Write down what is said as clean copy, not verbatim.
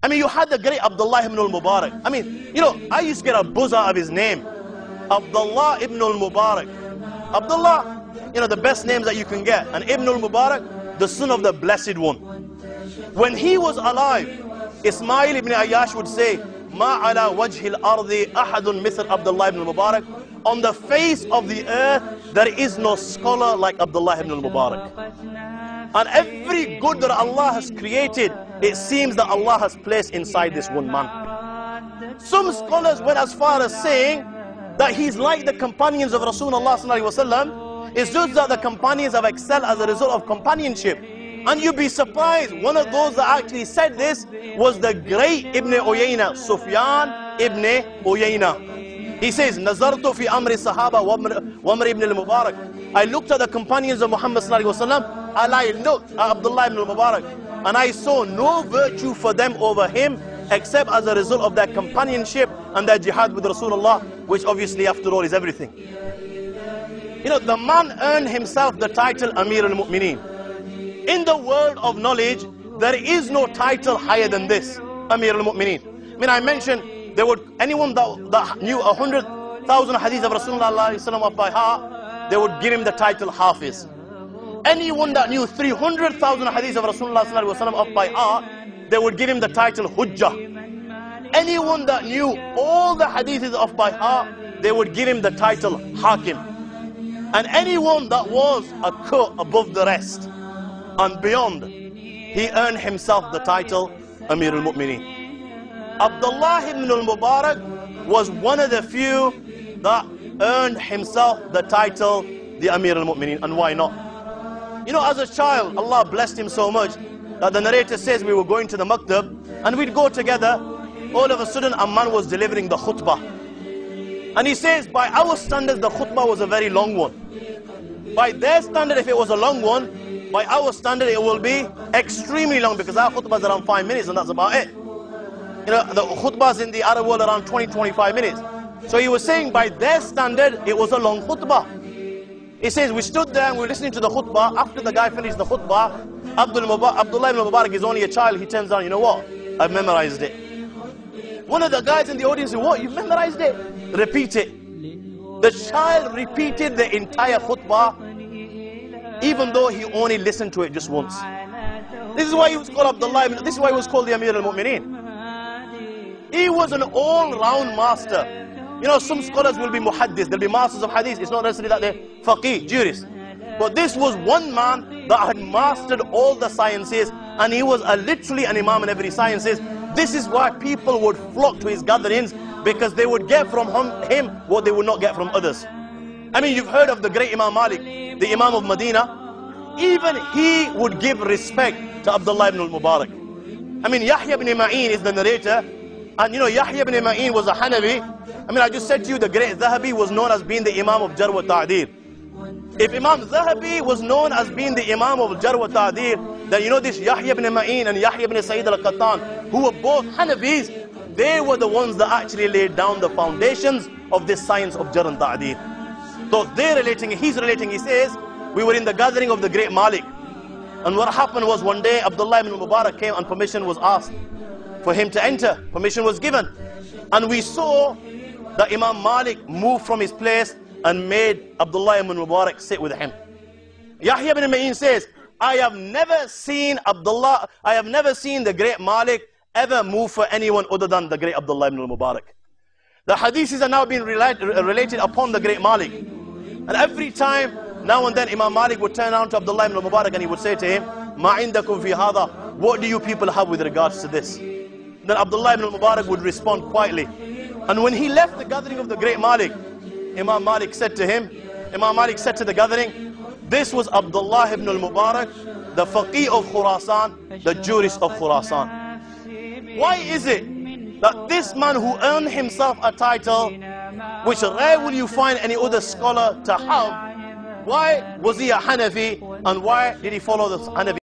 I mean, you had the great Abdullah ibn al-Mubarak. I mean, you know, I used to get a buzz out of his name. Abdullah ibn al-Mubarak. Abdullah, you know, the best names that you can get. And Ibn al-Mubarak, the son of the Blessed One. When he was alive, Ismail ibn Ayyash would say, Ma ala wajhi al-ardi ahadun mithl Abdullah ibn al-Mubarak. On the face of the earth, there is no scholar like Abdullah ibn al-Mubarak. And every good that Allah has created, it seems that Allah has placed inside this one man. Some scholars went as far as saying that he's like the companions of Rasulullah sallallahu alaihi wasallam. It's just that the companions have excelled as a result of companionship. And you'd be surprised, one of those that actually said this was the great Ibn Uyayna, Sufyan ibn Uyayna. He says, Nazartu fi amri sahaba wa amr ibn al-Mubarak. I looked at the companions of Muhammad sallallahu alaihi wasallam, and I looked at Abdullah ibn al-Mubarak, and I saw no virtue for them over him, except as a result of their companionship and their jihad with Rasulullah, which obviously after all is everything. You know, the man earned himself the title Amir al-Mu'mineen. In the world of knowledge, there is no title higher than this, Amir al-Mu'mineen. I mean, I mentioned, anyone that knew 100,000 hadith of Rasulullah by heart, they would give him the title Hafiz. Anyone that knew 300,000 hadith of Rasulullah by heart, they would give him the title Hujjah. Anyone that knew all the hadiths of by heart, they would give him the title Hakim. And anyone that was a cut above the rest and beyond, he earned himself the title Amir al-Mu'mineen. Abdullah ibn al-Mubarak was one of the few that earned himself the title the Amir al-Mu'mineen. And why not? You know, as a child, Allah blessed him so much that the narrator says we were going to the maktab and we'd go together. All of a sudden a man was delivering the khutbah, and he says by our standards the khutbah was a very long one. By their standard, if it was a long one, by our standard it will be extremely long, because our khutbah is around 5 minutes and that's about it. You know, the khutbahs in the Arab world around 20-25 minutes. So he was saying by their standard it was a long khutbah. He says we stood there and we were listening to the khutbah. After the guy finished the khutbah, Abdullah ibn Mubarak is only a child. He turns down, you know what? I've memorized it. One of the guys in the audience said, what? You've memorized it? Repeat it. The child repeated the entire khutbah, even though he only listened to it just once. This is why he was called Abdullah. This is why he was called the Amir al-Mu'mineen. He was an all-round master. You know, some scholars will be muhaddis, they'll be masters of hadith. It's not necessarily that they're faqih, jurist. But this was one man that had mastered all the sciences, and he was literally an imam in every sciences. This is why people would flock to his gatherings, because they would get from him what they would not get from others. I mean, you've heard of the great Imam Malik, the Imam of Medina. Even he would give respect to Abdullah ibn al-Mubarak. I mean, Yahya ibn Ma'in is the narrator. And you know, Yahya ibn Ma'in was a Hanafi. I mean, I just said to you, the great Zahabi was known as being the Imam of Jarh wa Ta'dil. If Imam Zahabi was known as being the Imam of Jarh wa Ta'dil, then you know this Yahya ibn Ma'in and Yahya ibn Sa'id al-Qattan, who were both Hanafis, they were the ones that actually laid down the foundations of this science of Jarh and Ta'dil. So they're relating, he's relating, he says, we were in the gathering of the great Malik. And what happened was one day, Abdullah ibn Mubarak came and permission was asked for him to enter. Permission was given. And we saw that Imam Malik moved from his place and made Abdullah ibn Mubarak sit with him. Yahya ibn Ma'in says, I have never seen the great Malik ever move for anyone other than the great Abdullah ibn Mubarak. The hadiths are now being related upon the great Malik. And every time, now and then, Imam Malik would turn around to Abdullah ibn Mubarak and he would say to him, Ma indakum fi hadha, what do you people have with regards to this? Then Abdullah ibn Mubarak would respond quietly. And when he left the gathering of the great Malik, Imam Malik said to the gathering, this was Abdullah ibn al-Mubarak, the faqih of Khurasan, the jurist of Khurasan. Why is it that this man who earned himself a title, which rare will you find any other scholar to have, why was he a Hanafi, and why did he follow the Hanafi